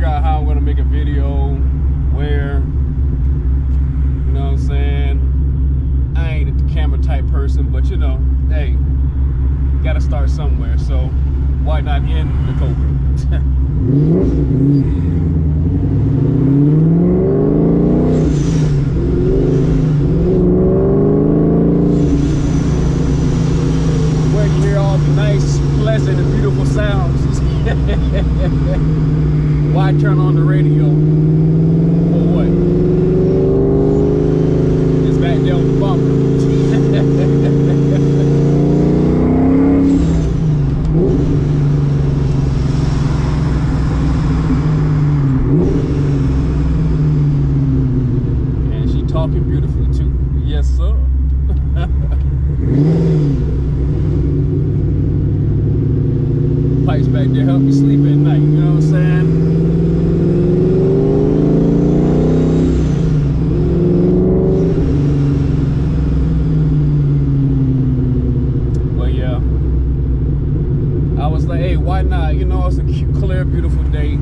out how I'm gonna make a video where, you know what I'm saying, I ain't the camera type person, but you know, hey, gotta start somewhere, so why not in the COBRA? Where you hear all the nice, pleasant, and beautiful sounds. Why turn on the radio? For what? It's back there on the bumper. And she talking beautifully too. Yes, sir. Pipes back there help me sleep at night, you know what I'm saying? But yeah, I was like, hey, why not? You know, it's a clear, beautiful day.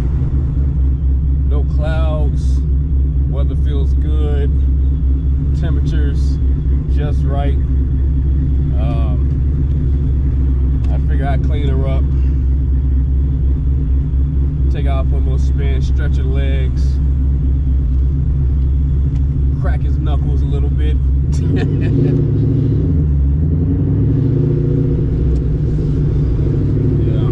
No clouds, weather feels good, temperatures just right. I figured I'd clean her up. Take out for a little spin, stretch your legs, crack his knuckles a little bit. Yeah.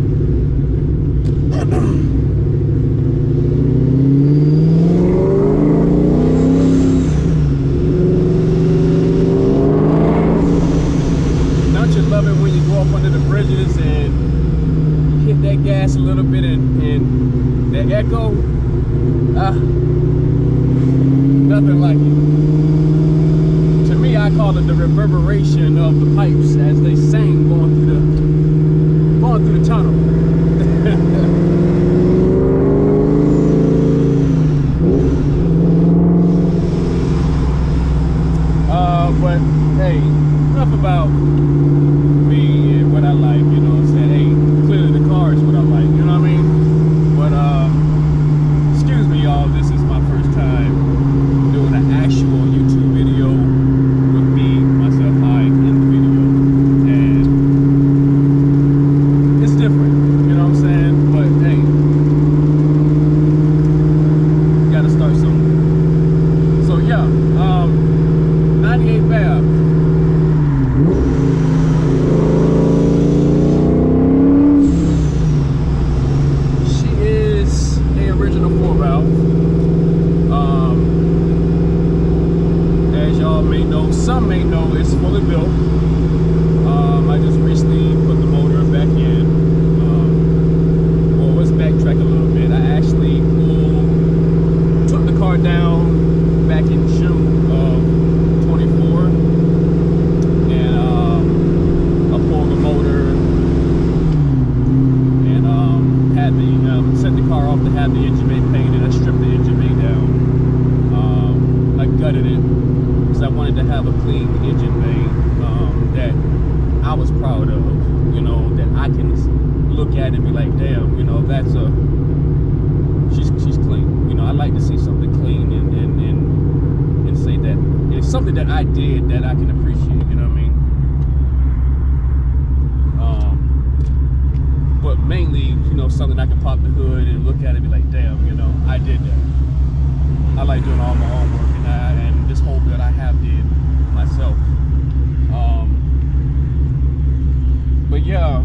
Don't you love it when you go up under the bridges and hit that gas a little bit and the echo, nothing like it. To me, I call it the reverberation of the pipes as they sing going through the tunnel. But hey, enough about me and what I like. You know what I'm saying? Hey, clearly the car is what I like. You know what I mean? But excuse me, y'all. This is my first time doing an actual YouTube video with me, myself, in the video, and it's different. You know what I'm saying? But hey, gotta start somewhere. So yeah, 98 BAB. Some may know it's fully built. I just recently put the motor back in. Well, let's backtrack a little bit. I actually took the car down back in June of 24, and I pulled the motor and had the set the car off to have the engine bay painted. I stripped the engine bay down. I gutted it. I wanted to have a clean engine bay that I was proud of, you know, that I can look at and be like, damn, you know, that's she's clean. You know, I like to see something clean and say that it's something that I did that I can appreciate, you know what I mean? But mainly, you know, something I can pop the hood and look at it and be like, damn, you know, I did that. I like doing all my own work, and this whole build I have did myself. But yeah,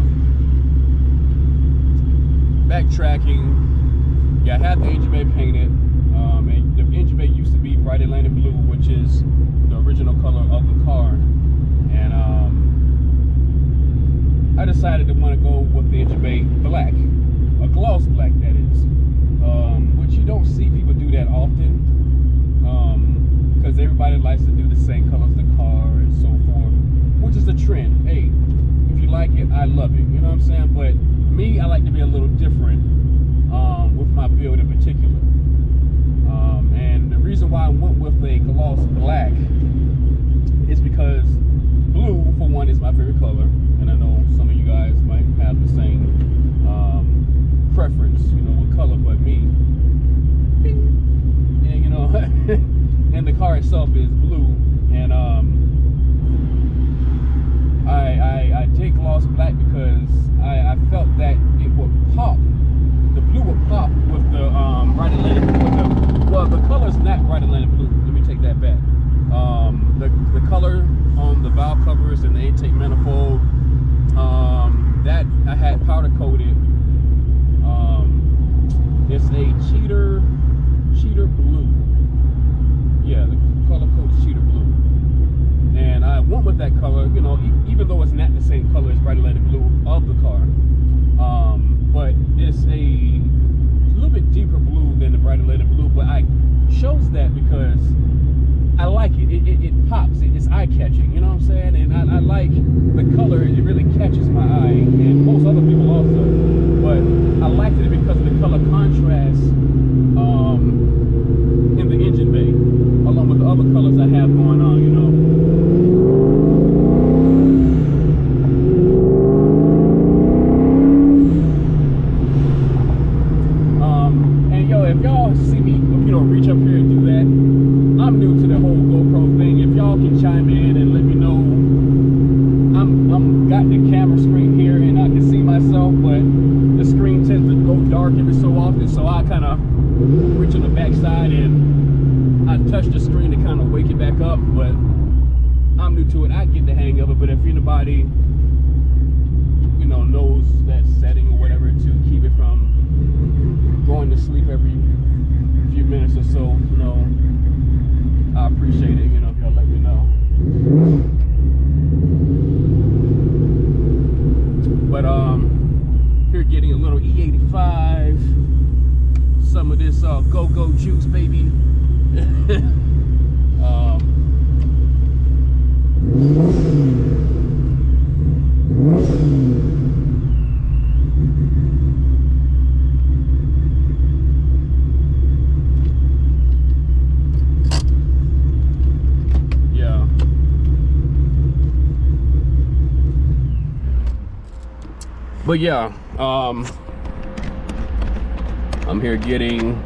backtracking. Yeah, I had the engine bay painted, and the engine bay used to be bright Atlantic blue, which is the original color of the car. And I decided to want to go with the engine bay black, a gloss black that is, which you don't see people do that often. Because everybody likes to do the same color as the car and so forth, which is a trend. Hey, if you like it, I love it. You know what I'm saying? But me, I like to be a little different with my build in particular. And the reason why I went with a gloss black is because blue, for one, is my favorite color, and I know some of you guys might have the same preference, you know, with color. But me, intake manifold. That I had powder coated. It's a cheater blue. Yeah, the color code is cheater blue. And I went with that color, you know, even though it's not the same color as bright Atlantic blue of the car. But it's a little bit deeper blue than the bright Atlantic blue. But I chose that because I like it. It pops. It's eye-catching. You know what I'm saying? And I like the color. It really catches my eye, and most other people also. But I liked it because of the color contrast in the engine bay, along with the other colors I have going on. You know. And yo, if y'all see me, you know, reach up here and do that. I'm new to the whole GoPro thing. If y'all can chime in and let me know, I'm got the camera screen here and I can see myself, but the screen tends to go dark every so often, so I kind of reach on the back side and I touch the screen to kind of wake it back up. But I'm new to it. I get the hang of it. But if anybody, you know, knows that setting or whatever to keep it from going to sleep every few minutes or so, you know, I appreciate it, you know, if y'all let me know. But here getting a little E85, some of this go-go juice, baby. But yeah, I'm here getting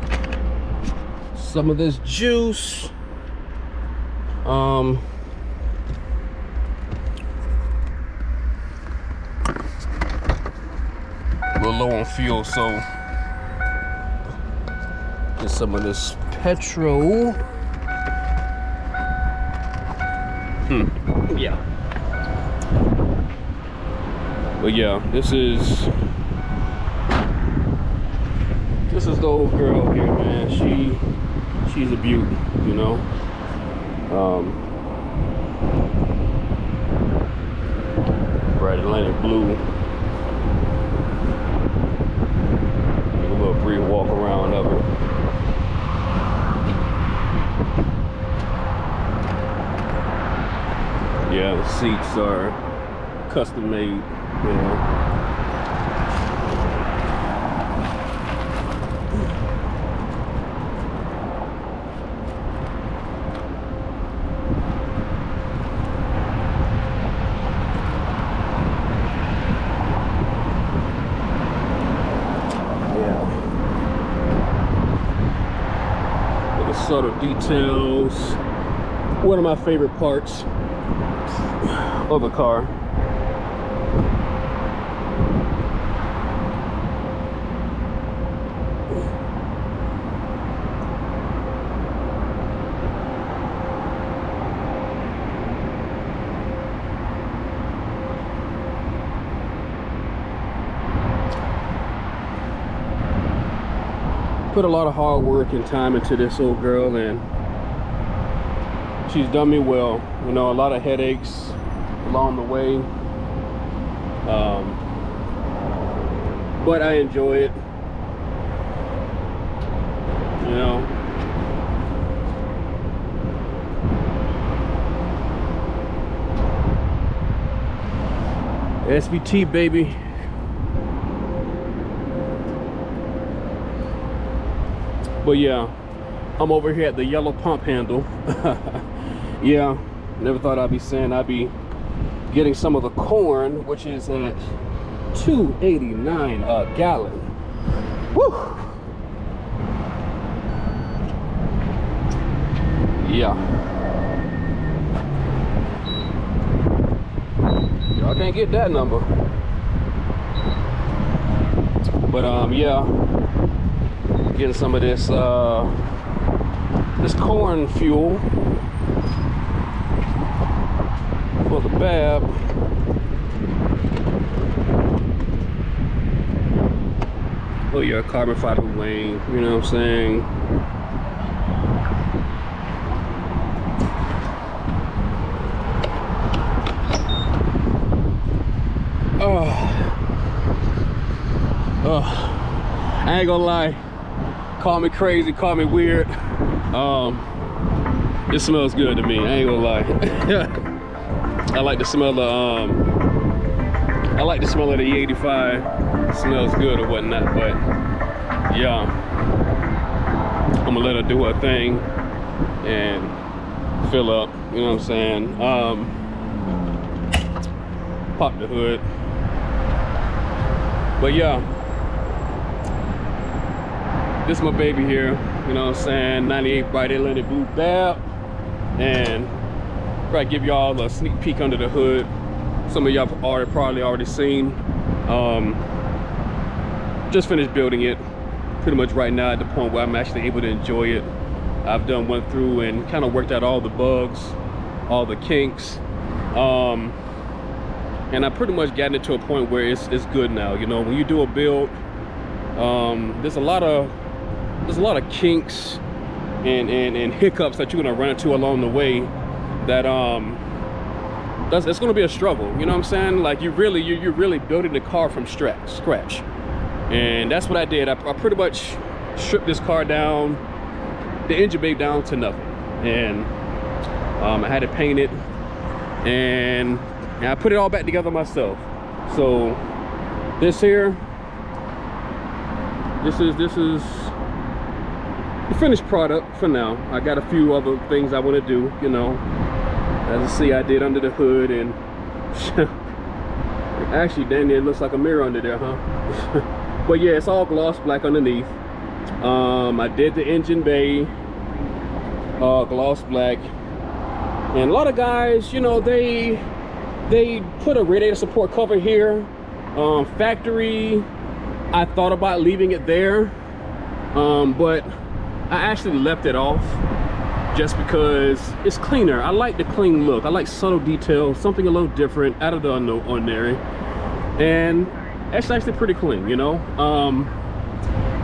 some of this juice. We're low on fuel, so get some of this petrol. Yeah. But yeah, this is the old girl here, man. She's a beaut, you know. Bright Atlantic blue. Take a little brief walk around of her. Yeah, the seats are custom made, you know. Subtle details. One of my favorite parts of a car. Put a lot of hard work and time into this old girl, and she's done me well. You know, a lot of headaches along the way, but I enjoy it. You know, SVT, baby. But yeah, I'm over here at the yellow pump handle. Yeah, never thought I'd be saying I'd be getting some of the corn, which is at $2.89 a gallon. Woo! Yeah. Y'all can't get that number. But yeah. Getting some of this this corn fuel for the BAB. Oh yeah, carbon fiber wing, you know what I'm saying? I ain't gonna lie, call me crazy, call me weird. It smells good to me, I ain't gonna lie. I like the smell of the E85. It smells good or whatnot, but yeah, I'm gonna let her do her thing and fill up, you know what I'm saying? Pop the hood. But yeah, this is my baby here, you know what I'm saying? 98 Bright Atlantic Blue BAB, and probably give y'all a sneak peek under the hood. Some of y'all probably already seen. Just finished building it, pretty much right now at the point where I'm actually able to enjoy it. I've went through and kind of worked out all the bugs, all the kinks, and I pretty much gotten it to a point where it's good now. You know, when you do a build, there's a lot of kinks and hiccups that you're gonna run into along the way. That it's gonna be a struggle. You know what I'm saying? Like you're really building the car from scratch, and that's what I did. I pretty much stripped this car down, the engine bay down to nothing, and I had it painted, and I put it all back together myself. So this here, this is the finished product for now. I got a few other things I want to do, you know. As you see, I did under the hood, and actually damn near looks like a mirror under there, huh? But yeah, it's all gloss black underneath. I did the engine bay gloss black, and a lot of guys, you know, they put a radiator support cover here. Factory, I thought about leaving it there, but I actually left it off just because it's cleaner. I like the clean look. I like subtle details, something a little different, out of the ordinary, and it's actually pretty clean, you know.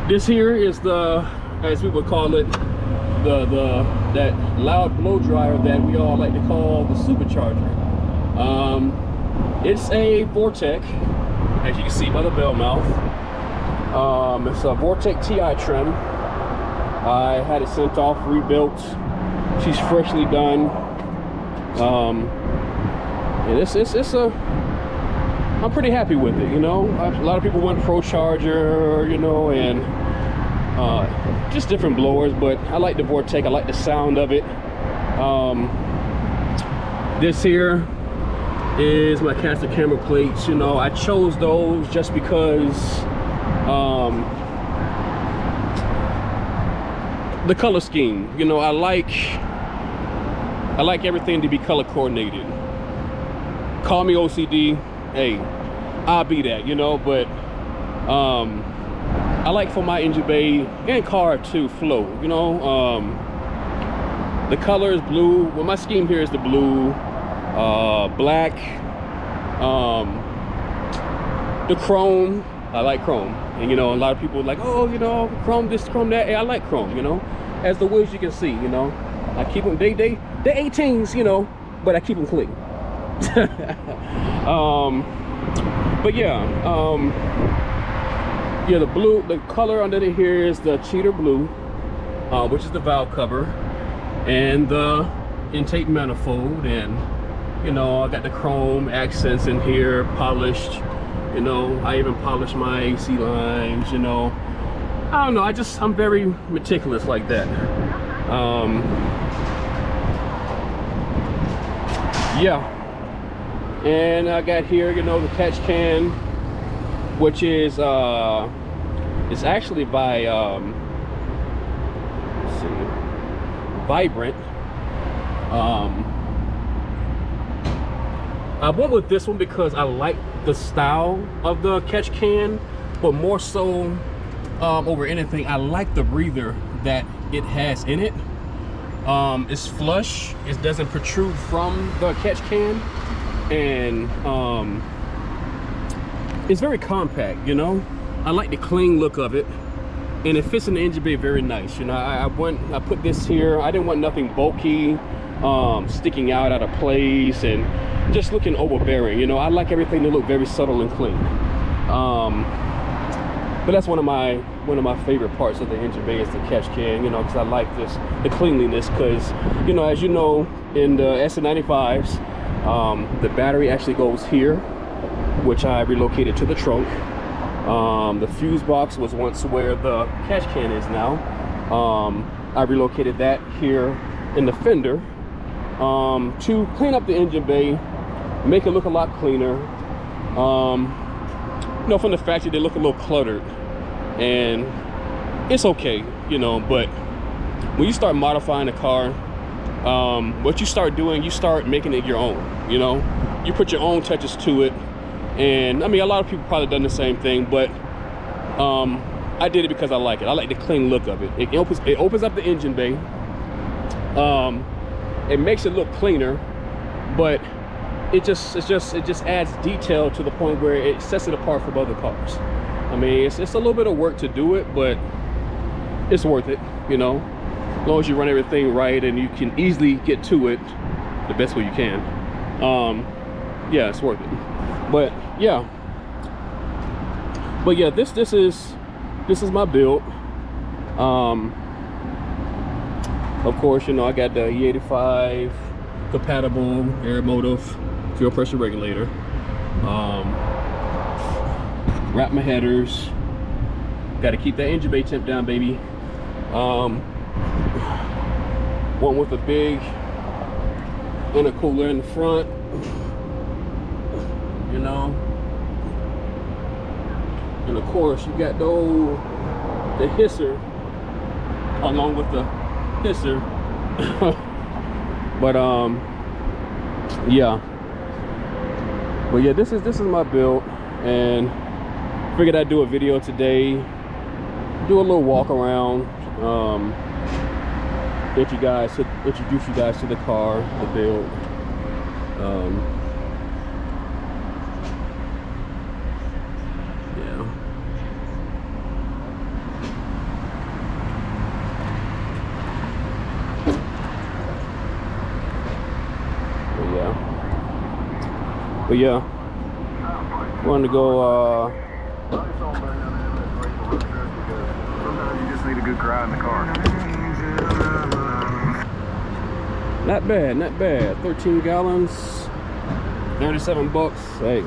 This here is the, as we would call it, that loud blow dryer that we all like to call the supercharger. It's a Vortec, as you can see by the bell mouth. It's a Vortec TI trim. I had it sent off, rebuilt. She's freshly done. And I'm pretty happy with it, you know. A lot of people want Pro Charger, you know, and just different blowers, but I like the Vortec. I like the sound of it. This here is my caster camera plates. You know, I chose those just because the color scheme, you know, I like everything to be color coordinated. Call me OCD, hey, I'll be that, you know, but I like for my engine bay and car to flow, you know. The color is blue. Well, my scheme here is the blue, black, the chrome. I like chrome, and you know, a lot of people are like, oh, you know, chrome this, chrome that. Hey, I like chrome, you know. As the wheels you can see, you know, I keep them. They're 18s, you know, but I keep them clean. But yeah, yeah, the blue, the color under here is the cheater blue, which is the valve cover, and the intake manifold, and you know, I got the chrome accents in here, polished. You know, I even polished my AC lines, you know. I don't know, I'm very meticulous like that. Yeah. And I got here, you know, the catch can, which is it's actually by let's see, Vibrant. I went with this one because I like the style of the catch can, but more so over anything, I like the breather that it has in it. It's flush, it doesn't protrude from the catch can, and it's very compact, you know. I like the clean look of it, and it fits in the engine bay very nice. You know, I put this here. I didn't want nothing bulky, sticking out of place and just looking overbearing. You know, I like everything to look very subtle and clean. But that's one of my favorite parts of the engine bay is the catch can, you know, because I like the cleanliness. Because, you know, as you know, in the S95s, the battery actually goes here, which I relocated to the trunk. The fuse box was once where the catch can is now. I relocated that here in the fender to clean up the engine bay, make it look a lot cleaner. You know, from the factory they look a little cluttered, and it's okay, you know. But when you start modifying a car, what you start doing, you start making it your own. You know, you put your own touches to it. And I mean, a lot of people probably done the same thing, but I did it because I like it. I like the clean look of it. It opens up the engine bay. It makes it look cleaner, but it just adds detail to the point where it sets it apart from other cars. I mean, it's a little bit of work to do it, but it's worth it, you know. As long as you run everything right and you can easily get to it the best way you can. Yeah, it's worth it. But yeah, this is my build. Of course, you know, I got the E85 compatible air motive fuel pressure regulator. Wrap my headers. Got to keep that engine bay temp down, baby. One with a big intercooler in the front, you know. And of course, you got the hisser along with the hisser. But yeah. But yeah, this is my build, and figured I'd do a video today, do a little walk around, introduce you guys to the car, the build. Yeah. But yeah, wanted to go sometimes you just need a good cry in the car. not bad. 13 gallons, 37 bucks. Hey,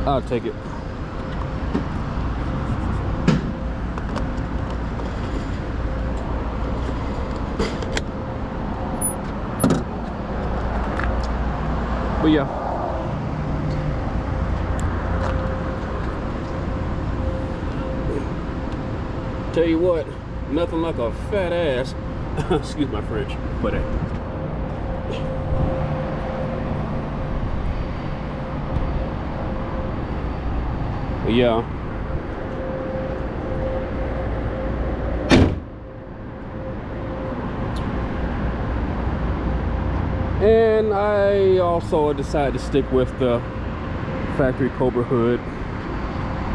I'll take it. But yeah, tell you what, nothing like a fat ass. Excuse my French, but yeah. And I also decided to stick with the factory COBRA hood.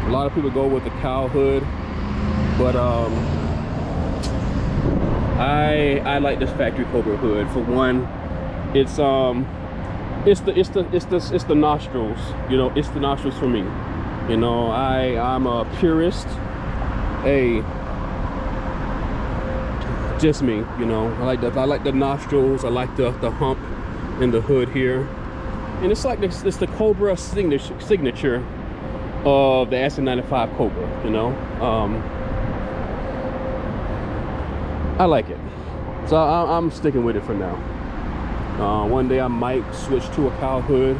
A lot of people go with the cow hood, but I like this factory COBRA hood. For one, it's the nostrils. You know, it's the nostrils for me. You know, I'm a purist. Just me. You know, I like the nostrils. I like the hump in the hood here, and it's like this. It's the COBRA signature of the S95 COBRA. You know. I like it, so I'm sticking with it for now. One day I might switch to a cow hood,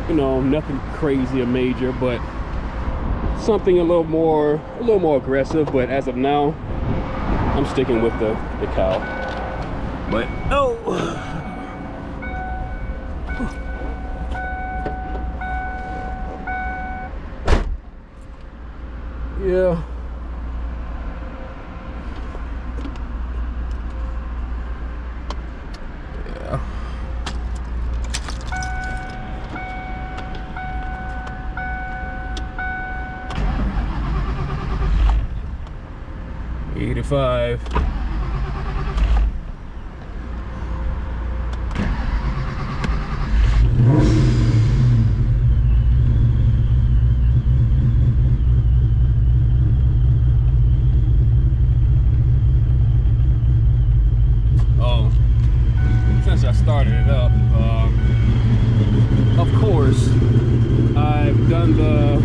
you know, nothing crazy or major, but something a little more aggressive. But as of now, I'm sticking with the cow. But yeah. 45. Oh, since I started it up, of course, I've done the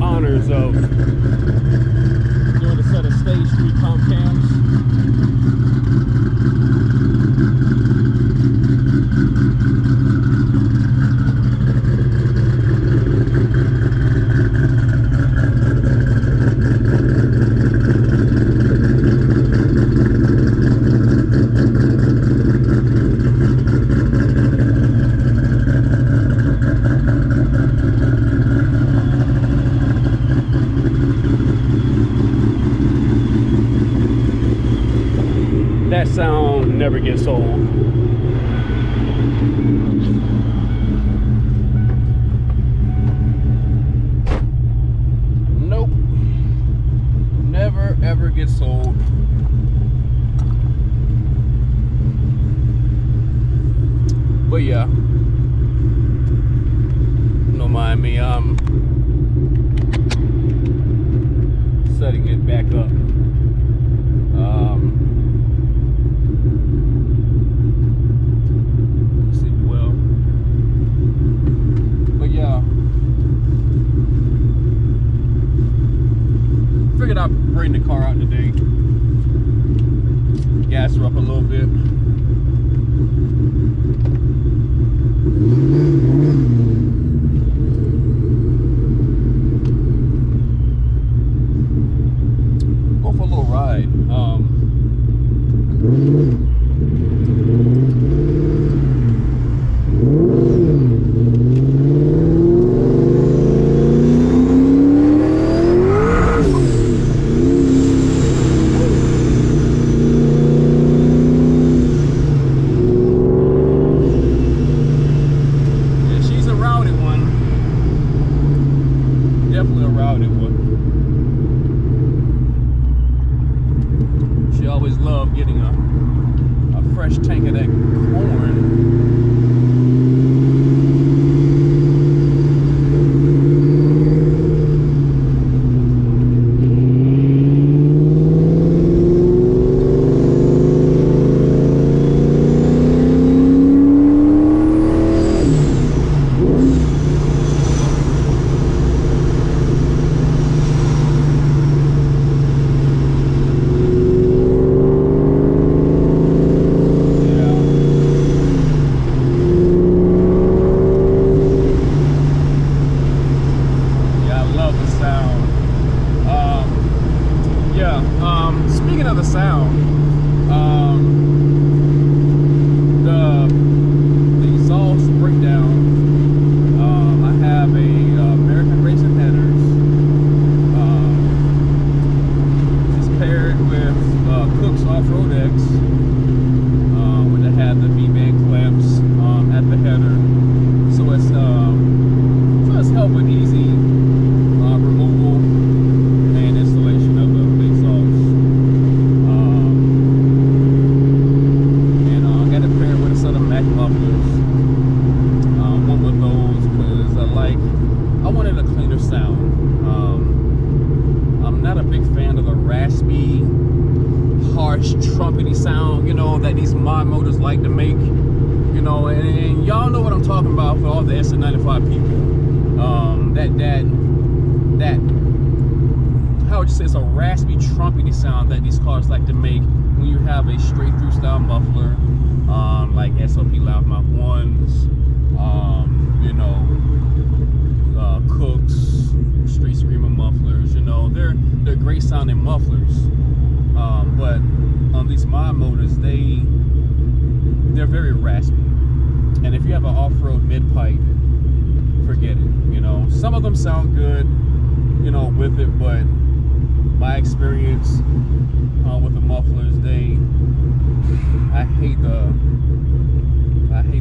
honors of doing a set of stage 3 comp cams. That sound never gets old. Nope. Never ever gets old. But yeah, don't mind me. I'm setting it back up. Figured I'd bring the car out today. Gas her up a little bit. Go for a little ride. Definitely a rowdy one. She always loved getting a fresh tank of that corn. Speaking of the sound, the exhaust breakdown, I have a American Racing headers. It's paired with Cook's Off-Road X, where they have the BAB clamps at the header, so it's helping easy removal and installation of the exhaust. And I got it paired with a set of Mac mufflers. Went with those because I wanted a cleaner sound. I'm not a big fan of the raspy, harsh, trumpety sound, you know, that these mod motors like to make. You know, and y'all know what I'm talking about for all the S95 people. That how would you say, it's a raspy, trumpety sound that these cars like to make when you have a straight through style muffler, like SOP Loudmouth 1s, you know, Cook's Street Screamer mufflers. You know, they're great sounding mufflers, but on these mod motors, they're very raspy. And if you have an off-road mid-pipe, forget it. You know, some of them sound good, you know, with it, but my experience with the mufflers, I hate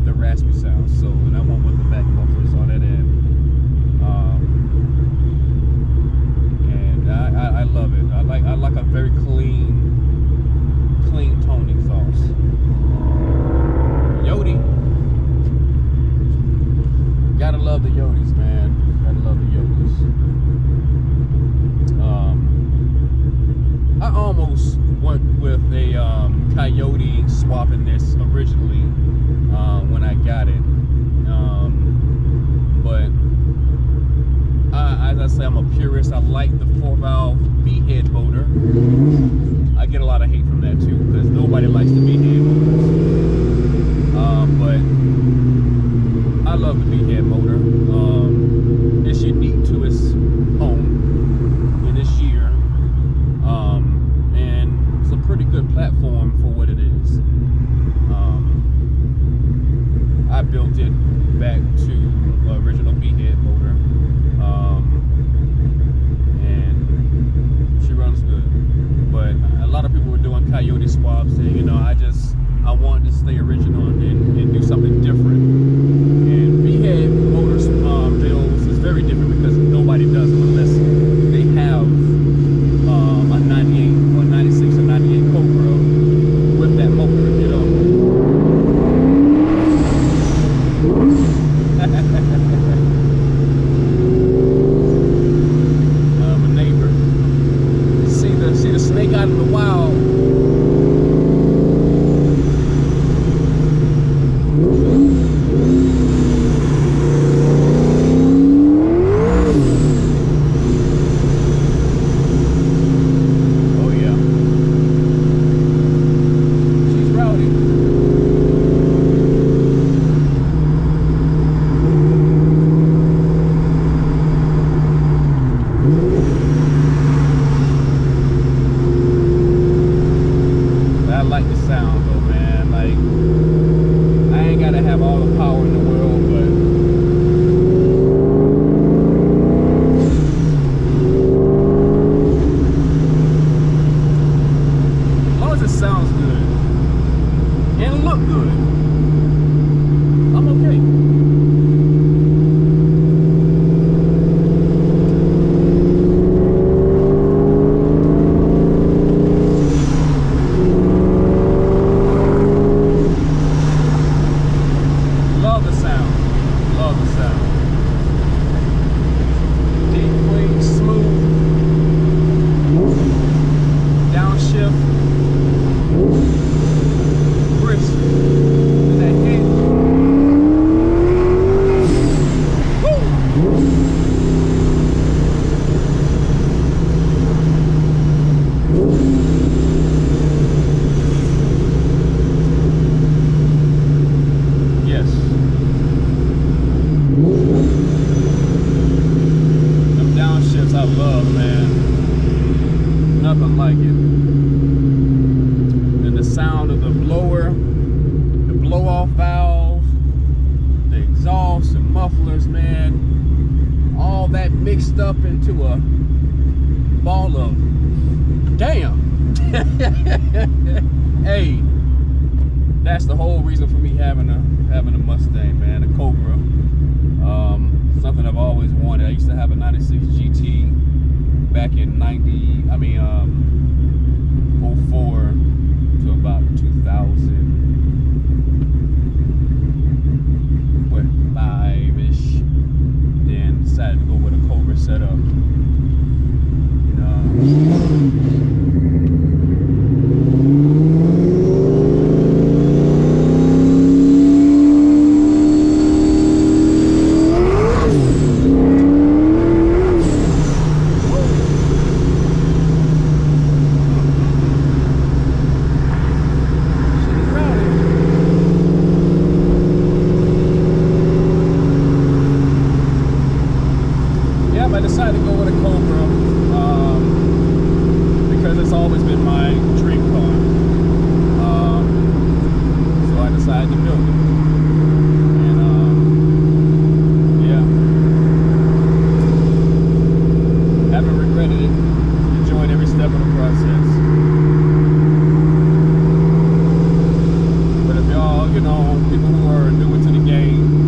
the raspy sound. So, and I went with the back mufflers on that end, and I love it. I like a very clean swapping this originally when I got it. But as I say, I'm a purist. I like the 4-valve B-head motor. I get a lot of hate from that too, because nobody likes the B-head motors. But I love the B-head motor. It's unique to its home in this year. And it's a pretty good platform for what it is. I built it back to the original B-head motor. And she runs good. But a lot of people were doing coyote swaps, and you know, I wanted to stay original and do something different. And B-head motors builds is very different because nobody does them unless they have a 98 or 96 or 98 COBRA with that motor, you know. My neighbor. See the snake out in the wild. I like the sound though, man. Like, I ain't gotta have all the power in the world, but as long as it sounds good and look good, I'm okay. Love the sound. Love the sound. Deep wing, smooth. Downshift. Brisk. And that hit. Yes. Them downshifts I love, man. Nothing like it. And the sound of the blower, the blow-off valve, the exhaust, the mufflers, man. All that mixed up into a ball of damn. Hey, that's the whole reason for me having a Mustang, man, a COBRA. Something I've always wanted. I used to have a 96 GT back in 04 to about 2000. What, 5-ish. Then decided to go with a COBRA setup. You know. I decided to go with a COBRA because it's always been my dream car. So I decided to build it. And yeah, haven't regretted it. Enjoyed every step of the process. But if y'all, you know, people who are new to the game,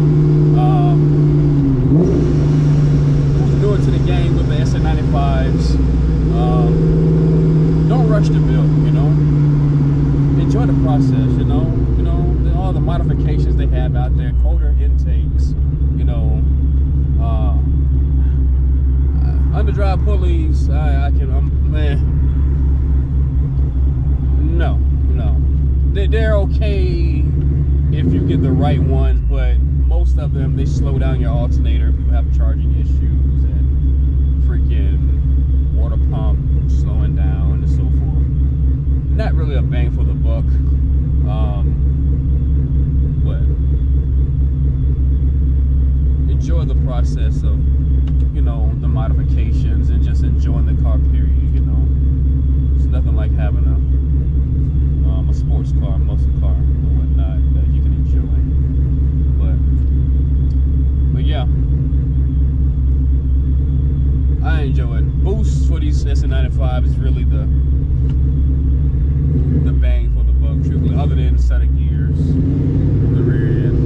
to the game with the SA95s, don't rush the build, you know. Enjoy the process, you know, all the modifications they have out there, colder intakes, you know, underdrive pulleys. Man, no, they're they're okay if you get the right ones, but most of them, they slow down your alternator. People have charging issues and freaking water pump slowing down and so forth. Not really a bang for the buck, but enjoy the process of, you know, the modifications and just enjoying the car, period. You know, it's nothing like having a sports car, muscle car, or whatnot that you can enjoy. But yeah, I enjoy it. Boost for these SN95 is really the bang for the buck, truthfully, other than a set of gears on the rear end.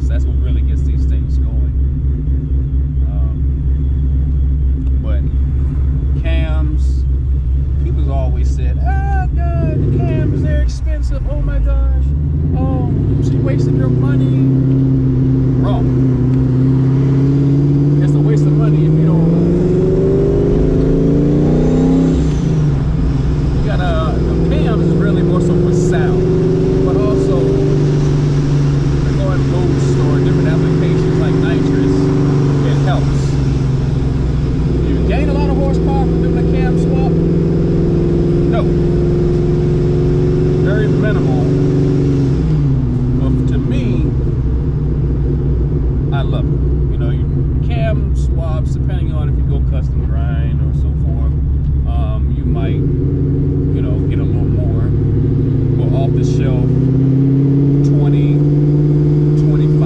That's what really gets these things going. But cams, people always said, oh god, the cams, they're expensive, oh my gosh, oh, she wasted your money. Wrong. It's a waste of money if you don't. You gotta, the cams is really more so for sound, but also to go and boost or different applications like nitrous, it helps. You gain a lot of horsepower from doing a cam swap? No. Very minimal. But to me, I love it. You know, cam swaps, depending on if you go custom grind or so forth, you might, you know, get a little more. But off the shelf, 20, 25,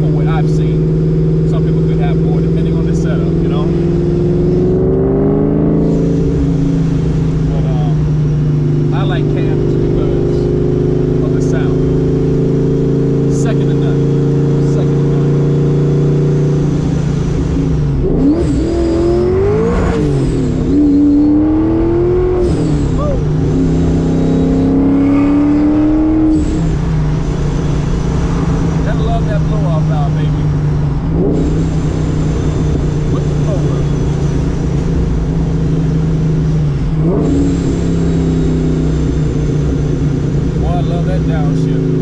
for what I've seen. Some people could have more depending on the setup, you know. But I like cams because of the sound. Second to none. Second to none. Gotta love that blow off valve, baby. With the blower. Boy, I love that downshift.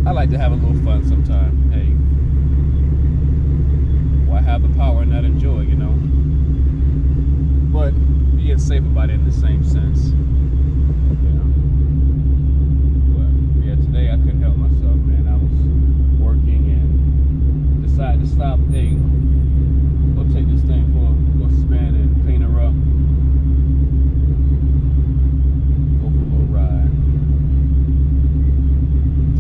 I like to have a little fun sometime. Hey, why have the power and not enjoy, you know? But being safe about it in the same sense.